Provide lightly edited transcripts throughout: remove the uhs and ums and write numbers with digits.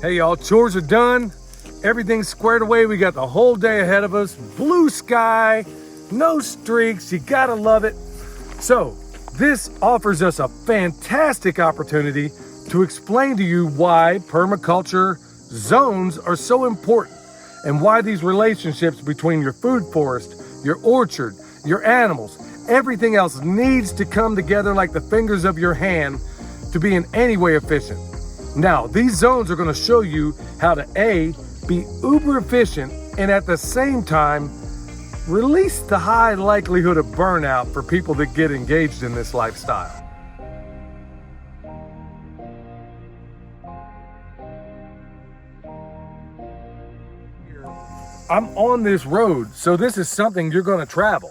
Hey y'all, chores are done. Everything's squared away. We got the whole day ahead of us. Blue sky, no streaks. You gotta love it. So this offers us a fantastic opportunity to explain to you why permaculture zones are so important and why these relationships between your food forest, your orchard, your animals, everything else needs to come together like the fingers of your hand to be in any way efficient. Now, these zones are going to show you how to A, be uber efficient, and at the same time, release the high likelihood of burnout for people that get engaged in this lifestyle. I'm on this road, so this is something you're going to travel.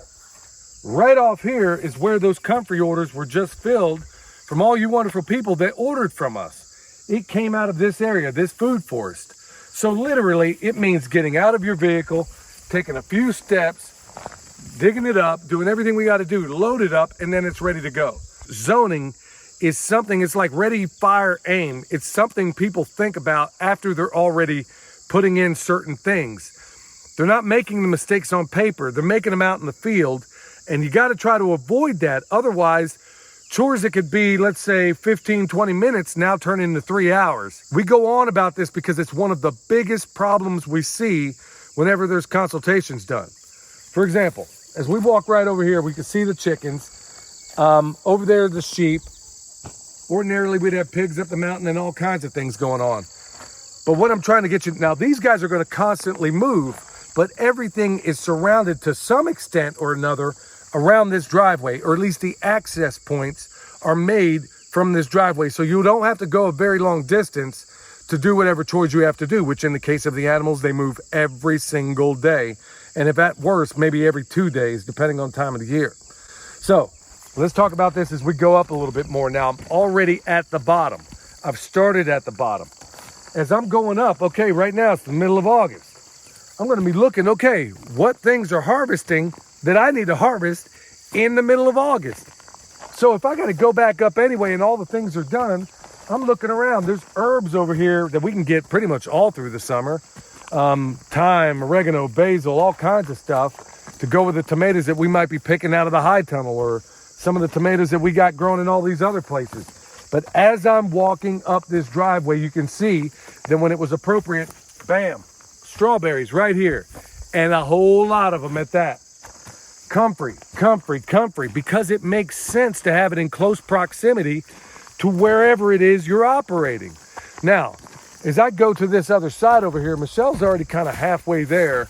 Right off here is where those comfrey orders were just filled from all you wonderful people that ordered from us. It came out of this area, this food forest. So literally, it means getting out of your vehicle, taking a few steps, digging it up, doing everything we got to do, load it up, and then it's ready to go. Zoning is something, it's like ready, fire, aim. It's something people think about after they're already putting in certain things. They're not making the mistakes on paper. They're making them out in the field, and you got to try to avoid that. Otherwise, chores that could be, let's say, 15, 20 minutes now turn into 3 hours. We go on about this because it's one of the biggest problems we see whenever there's consultations done. For example, as we walk right over here, we can see the chickens. Over there, the sheep. Ordinarily, we'd have pigs up the mountain and all kinds of things going on. But what I'm trying to get you, now these guys are going to constantly move, but everything is surrounded to some extent or another around this driveway, or at least the access points are made from this driveway. So you don't have to go a very long distance to do whatever chores you have to do, which in the case of the animals, they move every single day. And if at worst, maybe every 2 days, depending on time of the year. So let's talk about this as we go up a little bit more. Now I'm already at the bottom. I've started at the bottom. As I'm going up, okay, right now it's the middle of August. I'm gonna be looking, okay, what things are harvesting that I need to harvest in the middle of August. So if I got to go back up anyway and all the things are done, I'm looking around. There's herbs over here that we can get pretty much all through the summer. Thyme, oregano, basil, all kinds of stuff to go with the tomatoes that we might be picking out of the high tunnel, or some of the tomatoes that we got grown in all these other places. But as I'm walking up this driveway, you can see that when it was appropriate, bam, strawberries right here, and a whole lot of them at that. Comfrey, because it makes sense to have it in close proximity to wherever it is you're operating. Now, as I go to this other side over here, Michelle's already kind of halfway there.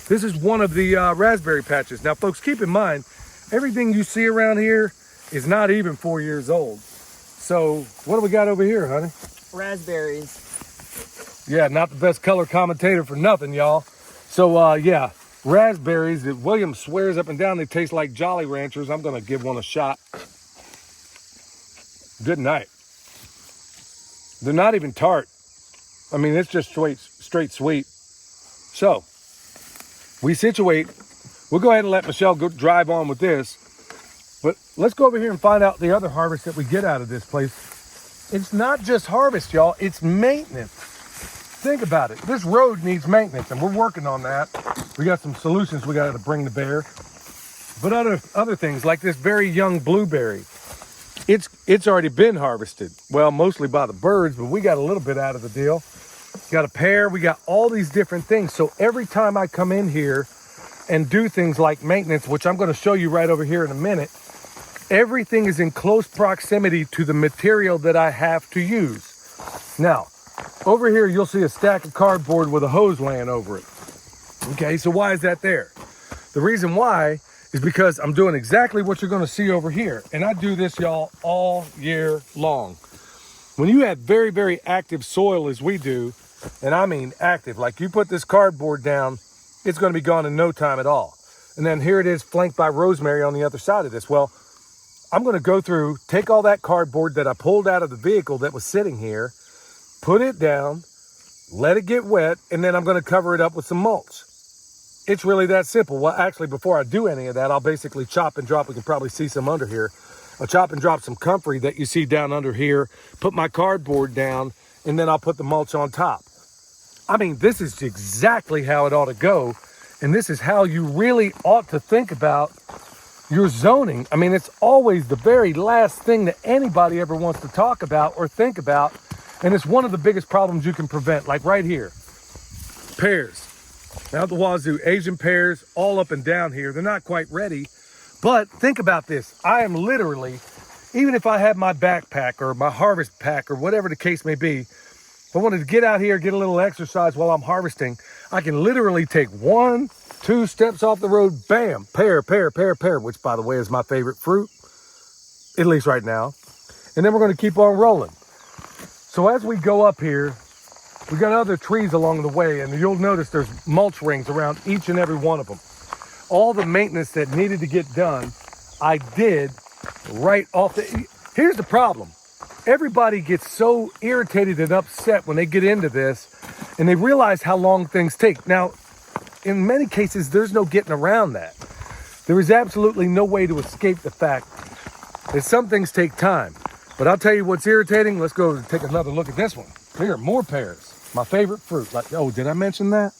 This is one of the raspberry patches. Now, folks, keep in mind, everything you see around here is not even 4 years old. So what do we got over here, honey? Raspberries. Yeah, not the best color commentator for nothing, y'all. So, yeah. Raspberries that William swears up and down they taste like Jolly Ranchers. I'm going to give one a shot. Good night. They're not even tart. I mean, it's just straight sweet. So, we situate. We'll go ahead and let Michelle go drive on with this. But let's go over here and find out the other harvest that we get out of this place. It's not just harvest, y'all. It's maintenance. Think about it. This road needs maintenance, and we're working on that. We got some solutions we got to bring to bear. But other things, like this very young blueberry, it's already been harvested. Well, mostly by the birds, but we got a little bit out of the deal. Got a pear. We got all these different things. So every time I come in here and do things like maintenance, which I'm going to show you right over here in a minute, everything is in close proximity to the material that I have to use. Now, over here, you'll see a stack of cardboard with a hose laying over it. Okay, so why is that there? The reason why is because I'm doing exactly what you're going to see over here. And I do this, y'all, all year long. When you have very, very active soil as we do, and I mean active, like you put this cardboard down, it's going to be gone in no time at all. And then here it is flanked by rosemary on the other side of this. Well, I'm going to go through, take all that cardboard that I pulled out of the vehicle that was sitting here, put it down, let it get wet, and then I'm going to cover it up with some mulch. It's really that simple. Well, actually, before I do any of that, I'll basically chop and drop. We can probably see some under here. I'll chop and drop some comfrey that you see down under here, put my cardboard down, and then I'll put the mulch on top. I mean, this is exactly how it ought to go. And this is how you really ought to think about your zoning. I mean, it's always the very last thing that anybody ever wants to talk about or think about. And it's one of the biggest problems you can prevent, like right here. Pears. Out the wazoo, Asian pears all up and down here. They're not quite ready. But think about this. I am literally, even if I have my backpack or my harvest pack or whatever the case may be, if I wanted to get out here, get a little exercise while I'm harvesting, I can literally take 1, 2 steps off the road, bam, pear, which by the way is my favorite fruit, at least right now. And then we're going to keep on rolling. So as we go up here, we got other trees along the way, and you'll notice there's mulch rings around each and every one of them. All the maintenance that needed to get done, I did right off the... Here's the problem. Everybody gets so irritated and upset when they get into this, and they realize how long things take. Now, in many cases, there's no getting around that. There is absolutely no way to escape the fact that some things take time. But I'll tell you what's irritating. Let's go and take another look at this one. Here, more pears. My favorite fruit. Like, oh, did I mention that?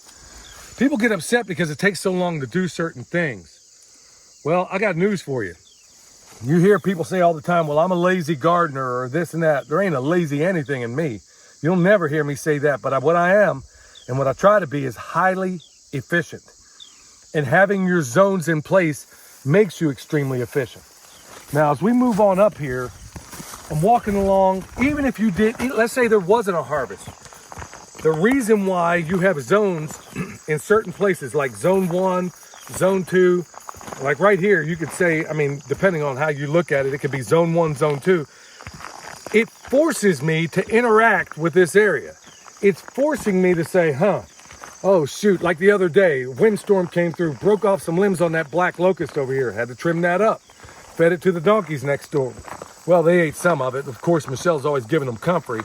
People get upset because it takes so long to do certain things. Well, I got news for you. You hear people say all the time, well, I'm a lazy gardener or this and that. There ain't a lazy anything in me. You'll never hear me say that. But what I am and what I try to be is highly efficient. And having your zones in place makes you extremely efficient. Now, as we move on up here, I'm walking along, even if you did, let's say there wasn't a harvest. The reason why you have zones in certain places like zone 1, zone 2, like right here, you could say, I mean, depending on how you look at it, it could be zone 1, zone 2. It forces me to interact with this area. It's forcing me to say, oh shoot, like the other day, windstorm came through, broke off some limbs on that black locust over here, had to trim that up, fed it to the donkeys next door. Well, they ate some of it. Of course, Michelle's always giving them comfrey.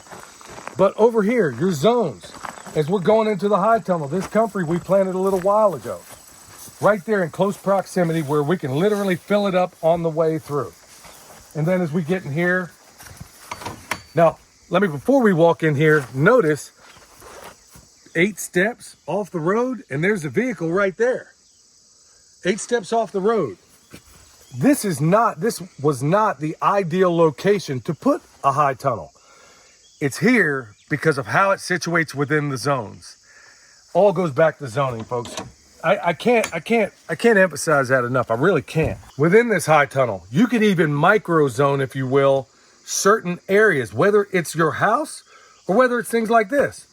But over here, your zones, as we're going into the high tunnel, this comfrey we planted a little while ago, right there in close proximity where we can literally fill it up on the way through. And then as we get in here, now, before we walk in here, notice 8 steps off the road, and there's a vehicle right there. 8 steps off the road. This was not the ideal location to put a high tunnel. It's here because of how it situates within the zones. All goes back to zoning, folks. I can't emphasize that enough. I really can't. Within this high tunnel, you can even micro zone, if you will, certain areas, whether it's your house or whether it's things like this.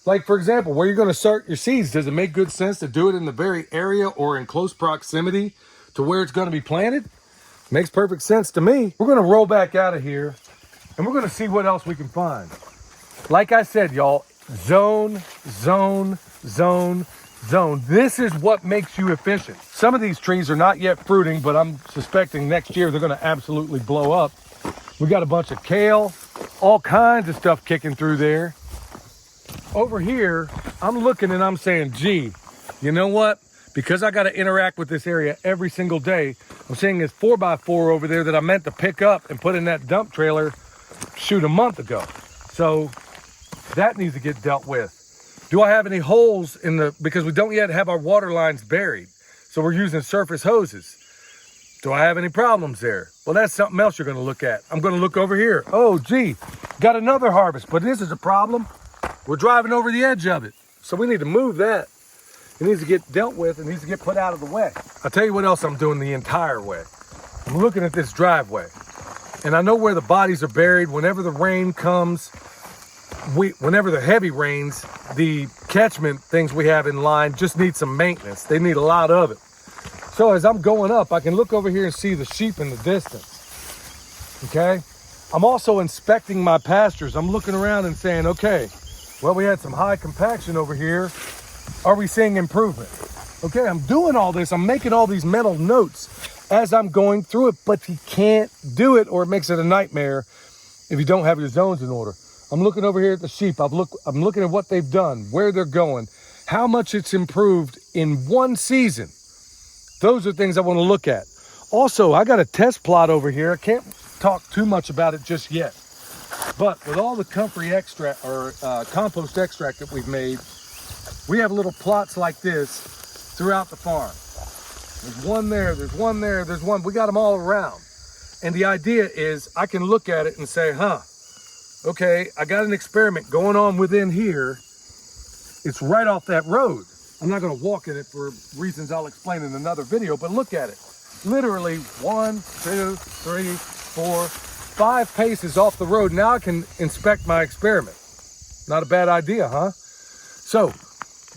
Like, for example, where you're going to start your seeds, does it make good sense to do it in the very area or in close proximity to where it's going to be planted? Makes perfect sense to me. We're going to roll back out of here and we're going to see what else we can find. Like I said, y'all, zone, zone, zone, zone. This is what makes you efficient. Some of these trees are not yet fruiting, but I'm suspecting next year they're going to absolutely blow up. We got a bunch of kale, all kinds of stuff kicking through there. Over here, I'm looking and I'm saying, gee, you know what? Because I got to interact with this area every single day, I'm seeing this 4x4 over there that I meant to pick up and put in that dump trailer, shoot, a month ago. So that needs to get dealt with. Do I have any holes in because we don't yet have our water lines buried. So we're using surface hoses. Do I have any problems there? Well, that's something else you're going to look at. I'm going to look over here. Oh, gee, got another harvest, but this is a problem. We're driving over the edge of it. So we need to move that. It needs to get dealt with. It needs to get put out of the way. I'll tell you what else I'm doing the entire way. I'm looking at this driveway. And I know where the bodies are buried. Whenever the rain comes, whenever the heavy rains, the catchment things we have in line just need some maintenance. They need a lot of it. So as I'm going up, I can look over here and see the sheep in the distance. Okay? I'm also inspecting my pastures. I'm looking around and saying, okay, well, we had some high compaction over here. Are we seeing improvement? Okay, I'm doing all this. I'm making all these mental notes as I'm going through it, but you can't do it or it makes it a nightmare if you don't have your zones in order. I'm looking over here at the sheep. I'm looking at what they've done, where they're going, how much it's improved in one season. Those are things I want to look at. Also, I got a test plot over here. I can't talk too much about it just yet. But with all the comfrey extract or compost extract that we've made, we have little plots like this throughout the farm. There's one there, there's one there, there's one. We got them all around. And the idea is I can look at it and say, okay, I got an experiment going on within here. It's right off that road. I'm not going to walk in it for reasons I'll explain in another video, but look at it. Literally 1, 2, 3, 4, 5 paces off the road. Now I can inspect my experiment. Not a bad idea, huh? So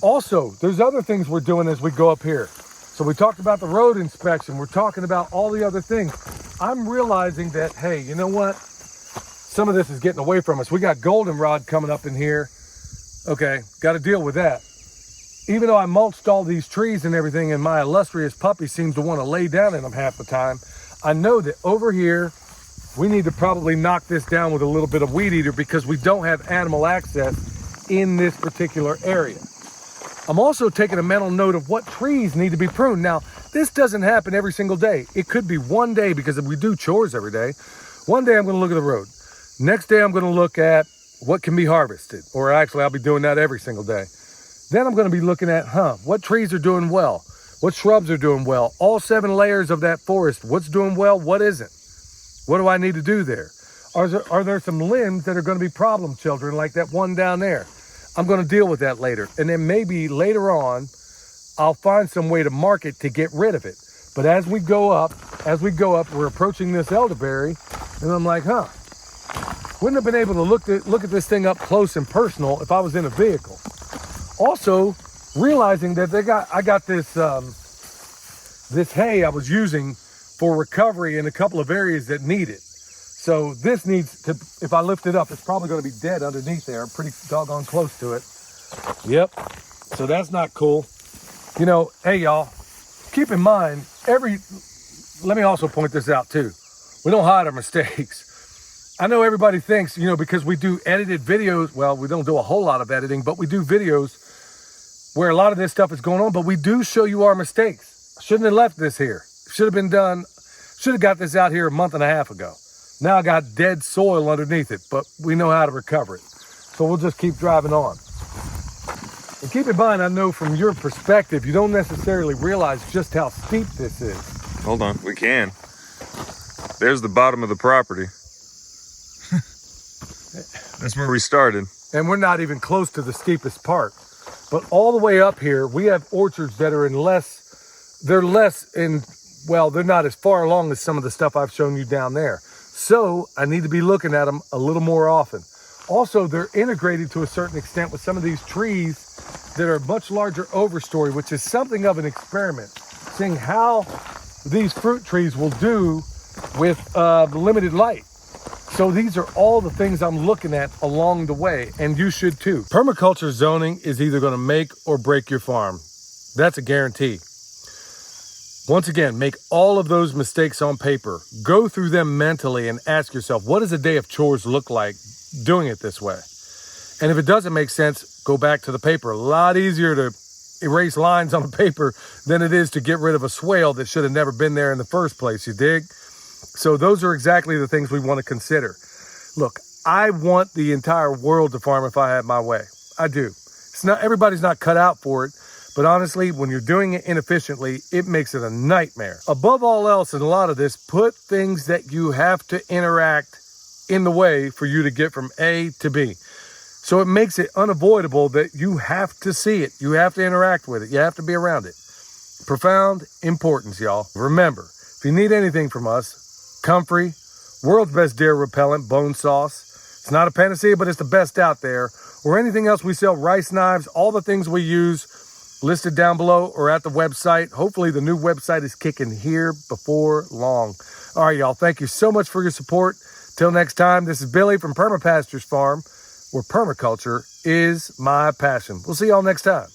also, there's other things we're doing as we go up here. So we talked about the road inspection. We're talking about all the other things. I'm realizing that, hey, you know what? Some of this is getting away from us. We got goldenrod coming up in here. Okay, got to deal with that. Even though I mulched all these trees and everything, and my illustrious puppy seems to want to lay down in them half the time, I know that over here, we need to probably knock this down with a little bit of weed eater because we don't have animal access in this particular area. I'm also taking a mental note of what trees need to be pruned. Now, this doesn't happen every single day. It could be one day because we do chores every day. One day I'm going to look at the road. Next day I'm going to look at what can be harvested, or actually I'll be doing that every single day. Then I'm going to be looking at, what trees are doing well? What shrubs are doing well? All 7 layers of that forest, what's doing well, what isn't? What do I need to do there? Are there some limbs that are going to be problem children like that one down there? I'm going to deal with that later. And then maybe later on, I'll find some way to mark it to get rid of it. But as we go up, we're approaching this elderberry, and I'm like, wouldn't have been able to look at this thing up close and personal if I was in a vehicle. Also, realizing that I got this this hay I was using for recovery in a couple of areas that need it. So this needs to, if I lift it up, it's probably going to be dead underneath there. I'm pretty doggone close to it. Yep. So that's not cool. You know, hey y'all, keep in mind, let me also point this out too. We don't hide our mistakes. I know everybody thinks, because we do edited videos, well, we don't do a whole lot of editing, but we do videos where a lot of this stuff is going on, but we do show you our mistakes. I shouldn't have left this here. Should have been done, should have got this out here a month and a half ago. Now I got dead soil underneath it, but we know how to recover it. So we'll just keep driving on. And keep in mind, I know from your perspective, you don't necessarily realize just how steep this is. Hold on, we can. There's the bottom of the property. That's where we started. And we're not even close to the steepest part. But all the way up here, we have orchards that are they're not as far along as some of the stuff I've shown you down there. So I need to be looking at them a little more often. Also, they're integrated to a certain extent with some of these trees that are much larger overstory, which is something of an experiment, seeing how these fruit trees will do with limited light. So these are all the things I'm looking at along the way, and you should too. Permaculture zoning is either going to make or break your farm. That's a guarantee. Once again, make all of those mistakes on paper. Go through them mentally and ask yourself, what does a day of chores look like doing it this way? And if it doesn't make sense, go back to the paper. A lot easier to erase lines on a paper than it is to get rid of a swale that should have never been there in the first place, you dig? So those are exactly the things we want to consider. Look, I want the entire world to farm if I had my way. I do. Everybody's not cut out for it, but honestly, when you're doing it inefficiently, it makes it a nightmare. Above all else, in a lot of this, put things that you have to interact in the way for you to get from A to B. So it makes it unavoidable that you have to see it. You have to interact with it. You have to be around it. Profound importance, y'all. Remember, if you need anything from us, comfrey, world's best deer repellent, bone sauce. It's not a panacea, but it's the best out there. Or anything else we sell, rice knives, all the things we use listed down below or at the website. Hopefully the new website is kicking here before long. All right, y'all. Thank you so much for your support. Till next time, this is Billy from Perma Pastures Farm, where permaculture is my passion. We'll see y'all next time.